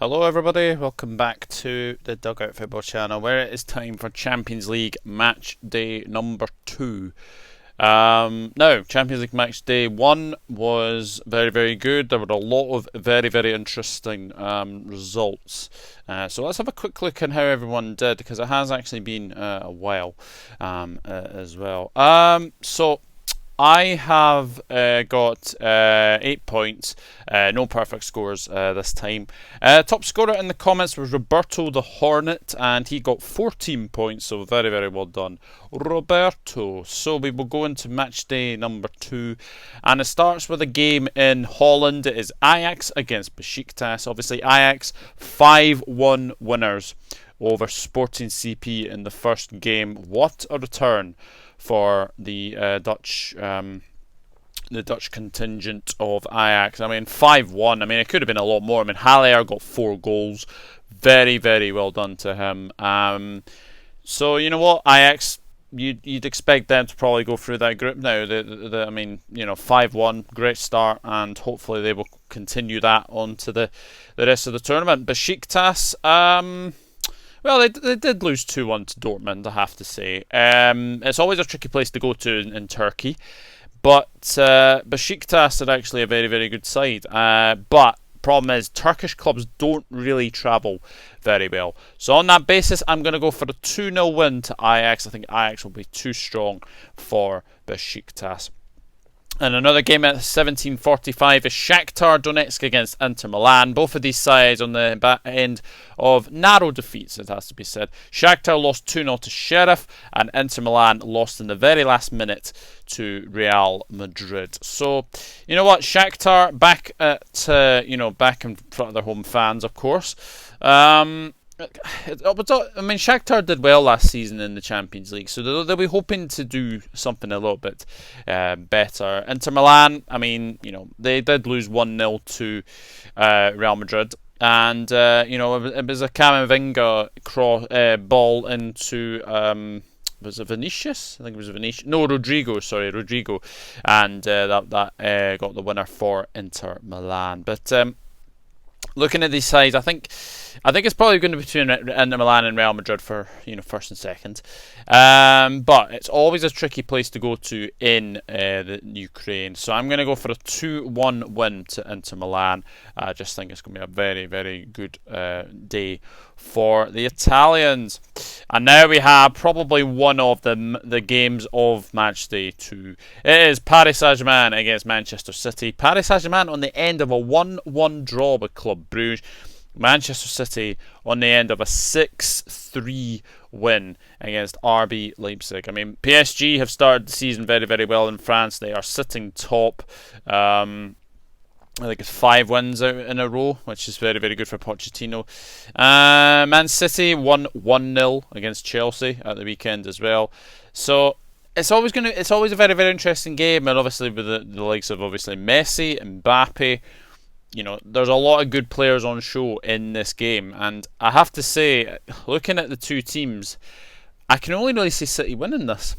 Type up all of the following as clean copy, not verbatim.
Hello everybody, welcome back to the Dugout Football channel where it is time for Champions League match day number 2. Now, Champions League match day 1 was very good. There were a lot of very interesting results. So let's have a quick look at how everyone did, because it has actually been a while as well. So I have got 8 points, no perfect scores this time. Top scorer in the comments was Roberto the Hornet, and he got 14 points, so very well done, Roberto. So we will go into match day number 2, and it starts with a game in Holland. It is Ajax against Besiktas. Obviously Ajax 5-1 winners over Sporting CP in the first game. What a return for the Dutch contingent of Ajax. I mean, 5-1. I mean, it could have been a lot more. I mean, Haller got 4 goals. Very well done to him. So you know what, Ajax, you'd expect them to probably go through that group now. I mean, you know, 5-1, great start, and hopefully they will continue that on to the rest of the tournament. Besiktas, well, they did lose 2-1 to Dortmund, I have to say. It's always a tricky place to go to in Turkey, but Besiktas are actually a very good side. But problem is, Turkish clubs don't really travel very well. So on that basis, I'm going to go for a 2-0 win to Ajax. I think Ajax will be too strong for Besiktas. And another game at 17:45 is Shakhtar Donetsk against Inter Milan. Both of these sides on the back end of narrow defeats, it has to be said. Shakhtar lost 2-0 to Sheriff, and Inter Milan lost in the very last minute to Real Madrid. So, you know what, Shakhtar back at back in front of their home fans, of course. I mean, Shakhtar did well last season in the Champions League, so they'll be hoping to do something a little bit better. Inter Milan, I mean, you know, they did lose 1-0 to Real Madrid, and it was a Camavinga ball into was it Vinicius? I think it was Vinicius. No, Rodrigo. Sorry, Rodrigo, and that got the winner for Inter Milan. But looking at these sides, I think it's probably going to be between Inter Milan and Real Madrid for first and second. But it's always a tricky place to go to in the Ukraine. So I'm going to go for a 2-1 win to Inter Milan. I just think it's going to be a very good day for the Italians. And now we have probably one of the games of match day 2. It is Paris Saint-Germain against Manchester City. Paris Saint-Germain on the end of a 1-1 draw with Club Brugge. Manchester City on the end of a 6-3 win against RB Leipzig. I mean, PSG have started the season very well in France. They are sitting top. I think it's 5 wins out in a row, which is very good for Pochettino. Man City won 1-0 against Chelsea at the weekend as well. So it's always a very interesting game, and obviously with the likes of obviously Messi, Mbappe. You know, there's a lot of good players on show in this game, and I have to say, looking at the two teams, I can only really see City winning this.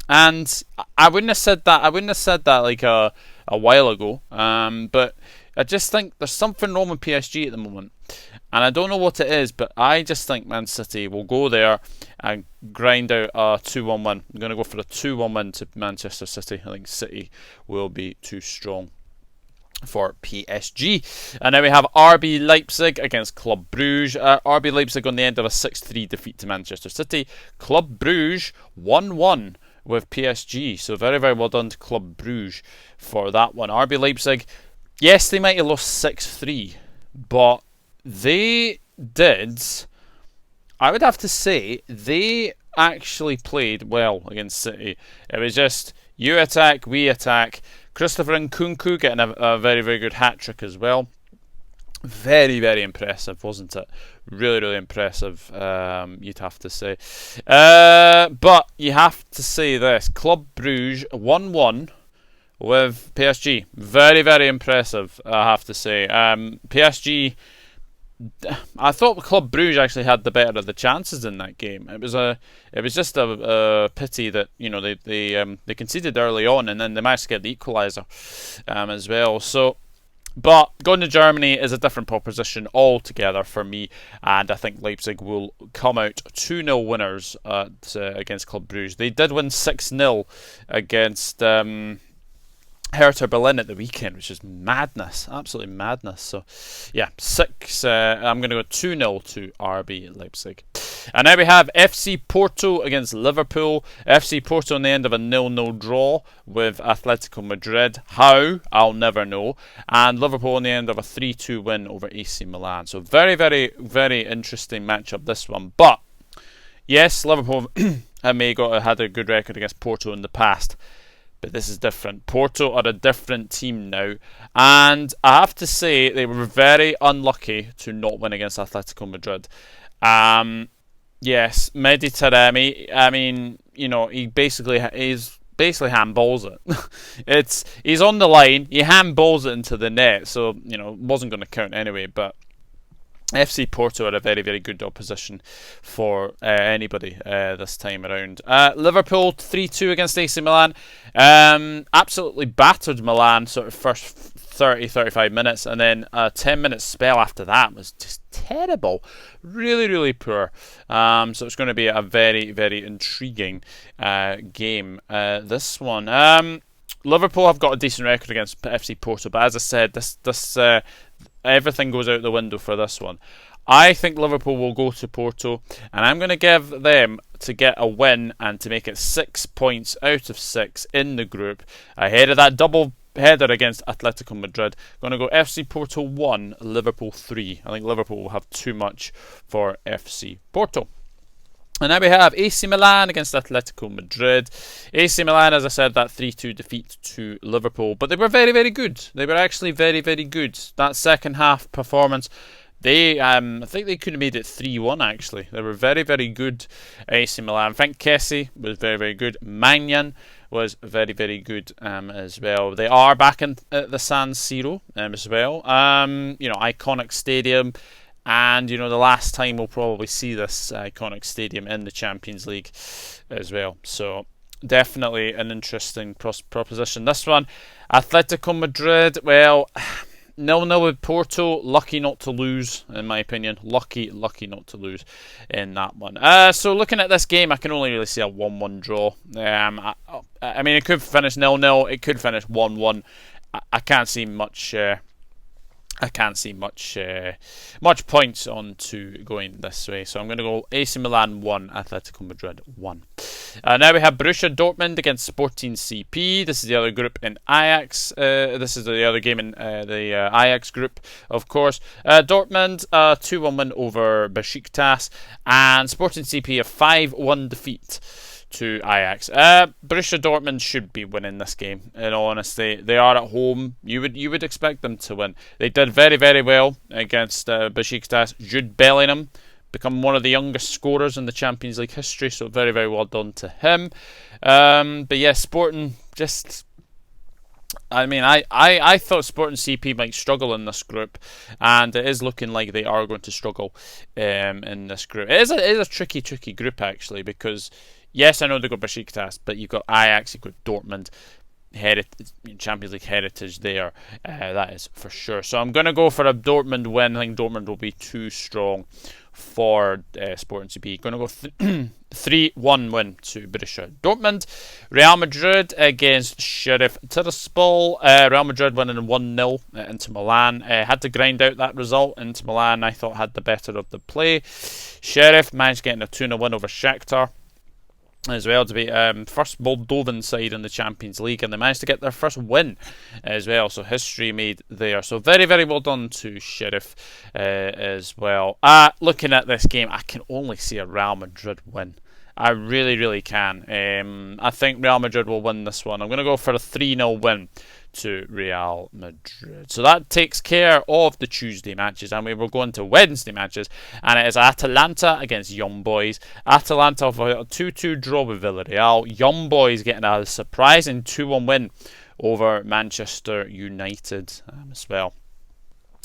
And I wouldn't have said that like a while ago. But I just think there's something wrong with PSG at the moment, and I don't know what it is. But I just think Man City will go there and grind out a 2-1 win. I'm going to go for a 2-1 win to Manchester City. I think City will be too strong for PSG. And now we have RB Leipzig against Club Brugge. RB Leipzig on the end of a 6-3 defeat to Manchester City. Club Brugge 1-1 with PSG. So very well done to Club Brugge for that one. RB Leipzig, yes, they might have lost 6-3, but they did, I would have to say, they actually played well against City. It was just, you attack, we attack. Christopher Nkunku getting a very good hat-trick as well. Very impressive, wasn't it? Really impressive, you'd have to say. But you have to say this. Club Brugge 1-1 with PSG. Very impressive, I have to say. PSG, I thought Club Brugge actually had the better of the chances in that game. It was just a pity that they conceded early on, and then they managed to get the equaliser as well. So But going to Germany is a different proposition altogether for me, and I think Leipzig will come out 2-0 winners against Club Brugge. They did win 6-0 against Hertha Berlin at the weekend, which is madness, absolutely madness. So, yeah, I'm going to go 2-0 to RB Leipzig. And now we have FC Porto against Liverpool. FC Porto on the end of a 0-0 draw with Atletico Madrid. How? I'll never know. And Liverpool on the end of a 3-2 win over AC Milan. So very, very, very interesting matchup, this one. But, yes, Liverpool had a good record against Porto in the past. But this is different. Porto are a different team now. And I have to say, they were very unlucky to not win against Atletico Madrid. Yes, Mehdi Taremi, I mean, he's basically handballs it. He's on the line, he handballs it into the net, so, it wasn't going to count anyway, but FC Porto are a very, very good opposition for anybody this time around. Liverpool 3-2 against AC Milan. Absolutely battered Milan sort of first 30-35 minutes, and then a 10-minute spell after that was just terrible. Really, really poor. So it's going to be a very, very intriguing game, this one. Liverpool have got a decent record against FC Porto, but as I said, this everything goes out the window for this one. I think Liverpool will go to Porto, and I'm going to give them to get a win and to make it 6 points out of 6 in the group ahead of that double header against Atletico Madrid. Going to go FC Porto 1, Liverpool 3. I think Liverpool will have too much for FC Porto. And now we have AC Milan against Atletico Madrid. AC Milan, as I said, that 3-2 defeat to Liverpool. But they were very, very good. They were actually very, very good. That second half performance, I think they could have made it 3-1 actually. They were very, very good, AC Milan. I think Kessie was very, very good. Magnan was very, very good as well. They are back at the San Siro as well. Iconic stadium. And, the last time we'll probably see this iconic stadium in the Champions League as well. So, definitely an interesting proposition. This one, Atletico Madrid, well, 0-0 with Porto. Lucky not to lose, in my opinion. Lucky not to lose in that one. So, looking at this game, I can only really see a 1-1 draw. I mean, it could finish 0-0. It could finish 1-1. I can't see much... much points on to going this way. So I'm going to go AC Milan 1, Atletico Madrid 1. Now we have Borussia Dortmund against Sporting CP. This is the other group in Ajax. This is the other game in the Ajax group, of course. Dortmund 2-1 win over Besiktas, and Sporting CP a 5-1 defeat to Ajax. Borussia Dortmund should be winning this game, in all honesty. They are at home. You would expect them to win. They did very, very well against Besiktas. Jude Bellingham become one of the youngest scorers in the Champions League history, so very, very well done to him. But yeah, Sporting just... I mean, I thought Sporting CP might struggle in this group, and it is looking like they are going to struggle in this group. It is a tricky group, actually, because yes, I know they've got Besiktas, but you've got Ajax, you've got Dortmund, Champions League heritage there, that is for sure. So I'm going to go for a Dortmund win. I think Dortmund will be too strong for Sporting CP. Going to go 3-1 win to Borussia Dortmund. Real Madrid against Sheriff Tiraspol. Real Madrid winning 1-0 into Milan. Had to grind out that result. Into Milan, I thought, had the better of the play. Sheriff managed getting a 2-0 win over Shakhtar as well, to be first Moldovan side in the Champions League, and they managed to get their first win as well, so history made there. So very, very well done to Sheriff as well. Looking at this game, I can only see a Real Madrid win. I really, really can. I think Real Madrid will win this one. I'm going to go for a 3-0 win to Real Madrid. So that takes care of the Tuesday matches, and we will go into Wednesday matches, and it is Atalanta against Young Boys. Atalanta have a 2-2 draw with Villarreal. Young Boys getting a surprising 2-1 win over Manchester United as well.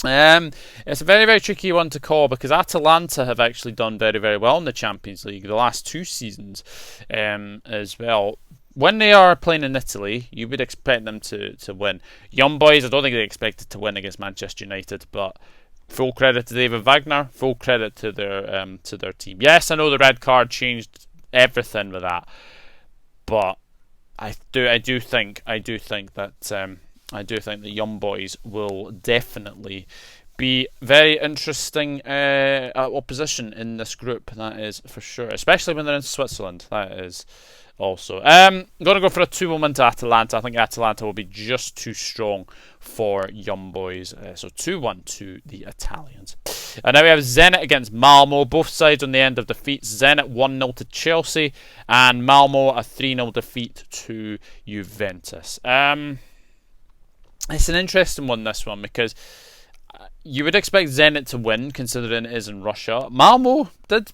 It's a very, very tricky one to call, because Atalanta have actually done very, very well in the Champions League the last 2 seasons as well. when they are playing in Italy, you would expect them to win. Young boys, I don't think they expected to win against Manchester United, but full credit to David Wagner, full credit to their team. Yes, I know the red card changed everything with that, but I do think that the young boys will definitely be very interesting opposition in this group. That is for sure, especially when they're in Switzerland. That is also. I'm going to go for a 2-1 win to Atalanta. I think Atalanta will be just too strong for young boys. So 2-1 to the Italians. And now we have Zenit against Malmö. Both sides on the end of defeats. Zenit 1-0 to Chelsea. And Malmö a 3-0 defeat to Juventus. It's an interesting one, this one, because you would expect Zenit to win, considering it is in Russia. Malmö did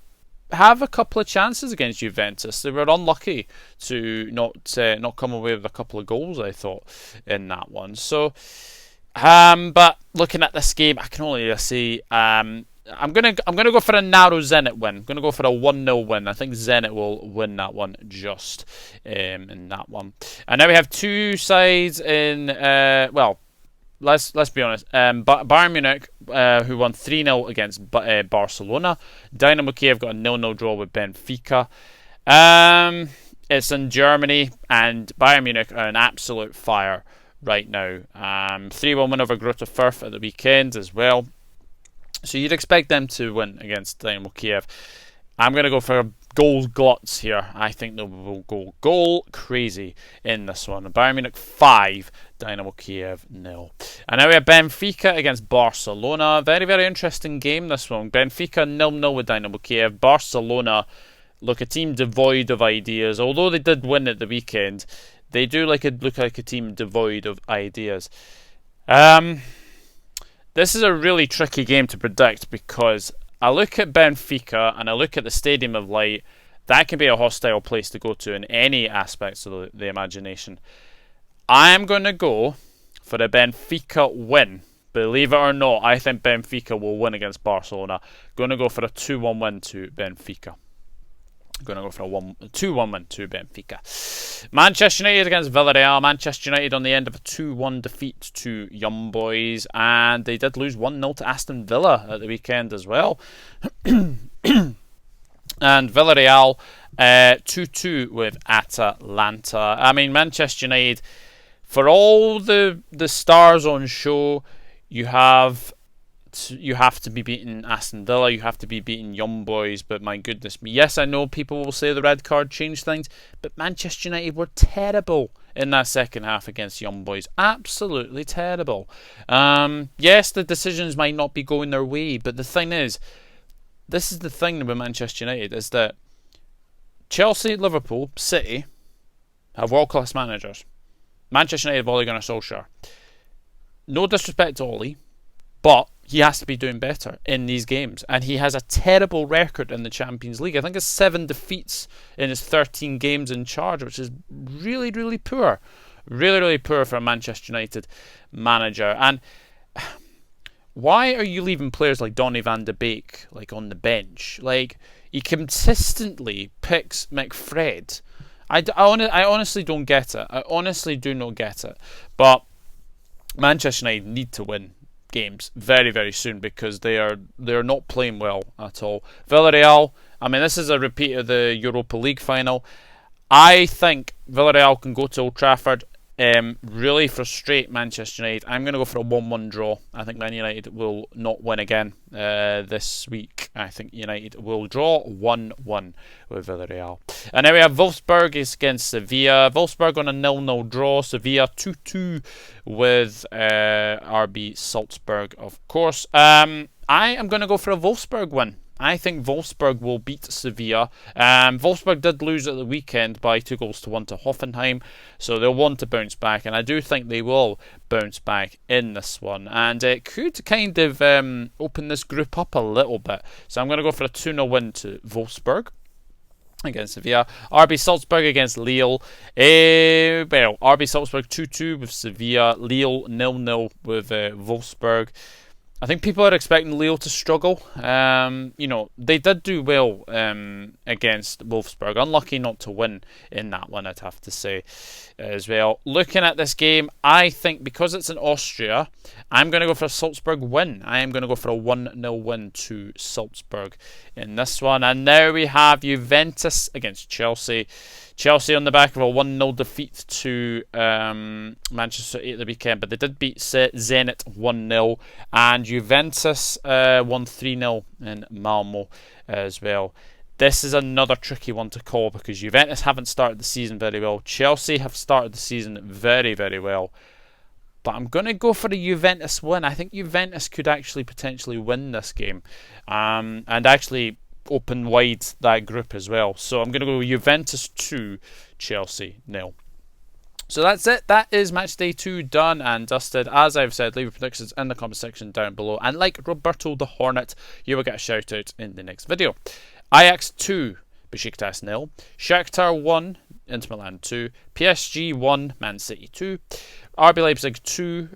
have a couple of chances against Juventus. They were unlucky to not come away with a couple of goals, I thought, in that one. So, but looking at this game, I can only say I'm gonna go for a narrow Zenit win. I'm gonna go for a 1-0 win. I think Zenit will win that one just in that one. And now we have two sides in Let's be honest. Bayern Munich, who won 3-0 against Barcelona. Dynamo Kiev got a 0-0 draw with Benfica. It's in Germany, and Bayern Munich are an absolute fire right now. 3-1 win over Greuther Fürth at the weekend as well. So you'd expect them to win against Dynamo Kiev. I'm going to go for goal gluts here. I think they will go goal crazy in this one. Bayern Munich 5, Dynamo Kiev 0. And now we have Benfica against Barcelona. Very, very interesting game, this one. Benfica 0-0 with Dynamo Kiev. Barcelona, look, a team devoid of ideas. Although they did win at the weekend, they do look like a team devoid of ideas. This is a really tricky game to predict, because I look at Benfica and I look at the Stadium of Light. That can be a hostile place to go to in any aspects of the imagination. I am going to go for a Benfica win. Believe it or not, I think Benfica will win against Barcelona. Going to go for a 2-1 win to Benfica. Going to go for a 2-1 win to Benfica. Manchester United against Villarreal. Manchester United on the end of a 2-1 defeat to Young Boys. And they did lose 1-0 to Aston Villa at the weekend as well. And Villarreal 2-2 with Atalanta. I mean, Manchester United, for all the stars on show, you have to be beating Aston Villa, you have to be beating Young Boys, but my goodness me. Yes, I know people will say the red card changed things, but Manchester United were terrible in that second half against Young Boys. Absolutely terrible. Yes, the decisions might not be going their way, but the thing is, this is the thing with Manchester United, is that Chelsea, Liverpool, City have world-class managers. Manchester United have Ole Gunnar Solskjaer. No disrespect to Ole, but he has to be doing better in these games. And he has a terrible record in the Champions League. I think it's 7 defeats in his 13 games in charge, which is really, really poor. Really, really poor for a Manchester United manager. And why are you leaving players like Donny van de Beek on the bench? He consistently picks McFred. I honestly don't get it. I honestly do not get it. But Manchester United need to win games very, very soon, because they're not playing well at all. Villarreal, I mean, this is a repeat of the Europa League final. I think Villarreal can go to Old Trafford, really frustrate Manchester United. I'm going to go for a 1-1 draw. I think Man United will not win again this week. I think United will draw 1-1 with Villarreal. And now we have Wolfsburg against Sevilla. Wolfsburg on a 0-0 draw. Sevilla 2-2 with RB Salzburg, of course. I am going to go for a Wolfsburg win. I think Wolfsburg will beat Sevilla. Wolfsburg did lose at the weekend by 2-1 to Hoffenheim, so they'll want to bounce back, and I do think they will bounce back in this one. And it could kind of open this group up a little bit. So I'm going to go for a 2-0 win to Wolfsburg against Sevilla. RB Salzburg against Lille. RB Salzburg 2-2 with Sevilla. Lille 0-0 with Wolfsburg. I think people are expecting Lille to struggle. They did do well against Wolfsburg. Unlucky not to win in that one, I'd have to say as well. Looking at this game, I think because it's in Austria, I'm going to go for a Salzburg win. I am going to go for a 1-0 win to Salzburg in this one. And now we have Juventus against Chelsea. Chelsea on the back of a 1-0 defeat to Manchester City at the weekend, but they did beat Zenit 1-0, and Juventus won 3-0 in Malmö as well. This is another tricky one to call because Juventus haven't started the season very well. Chelsea have started the season very, very well. But I'm going to go for a Juventus win. I think Juventus could actually potentially win this game and actually open wide that group as well. So I'm going to go Juventus 2, Chelsea 0. So that's it. That is match day 2 done and dusted. As I've said, leave your predictions in the comment section down below. And like Roberto the Hornet, you will get a shout out in the next video. Ajax 2, Besiktas 0. Shakhtar 1, Inter Milan 2. PSG 1, Man City 2. RB Leipzig 2,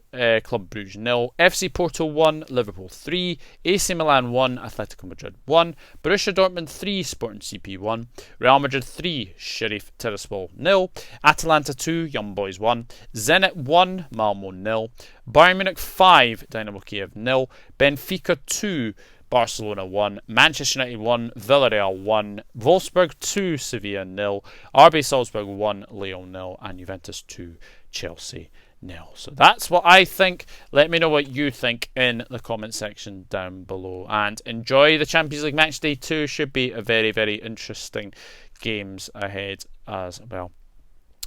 Club Brugge 0. FC Porto 1, Liverpool 3. AC Milan 1, Atletico Madrid 1. Borussia Dortmund 3, Sporting CP 1. Real Madrid 3, Sheriff Tiraspol 0. Atalanta 2, Young Boys 1. Zenit 1, Malmö 0. Bayern Munich 5, Dynamo Kiev 0. Benfica 2, Barcelona 1, Manchester United 1, Villarreal 1, Wolfsburg 2, Sevilla 0, RB Salzburg 1, Lyon 0, and Juventus 2, Chelsea 0. So that's what I think. Let me know what you think in the comment section down below. And enjoy the Champions League match day 2. Should be a very, very interesting games ahead as well.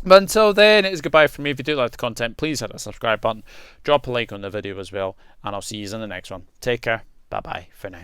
But until then, it is goodbye from me. If you do like the content, please hit that subscribe button. Drop a like on the video as well. And I'll see you in the next one. Take care. Bye-bye for now.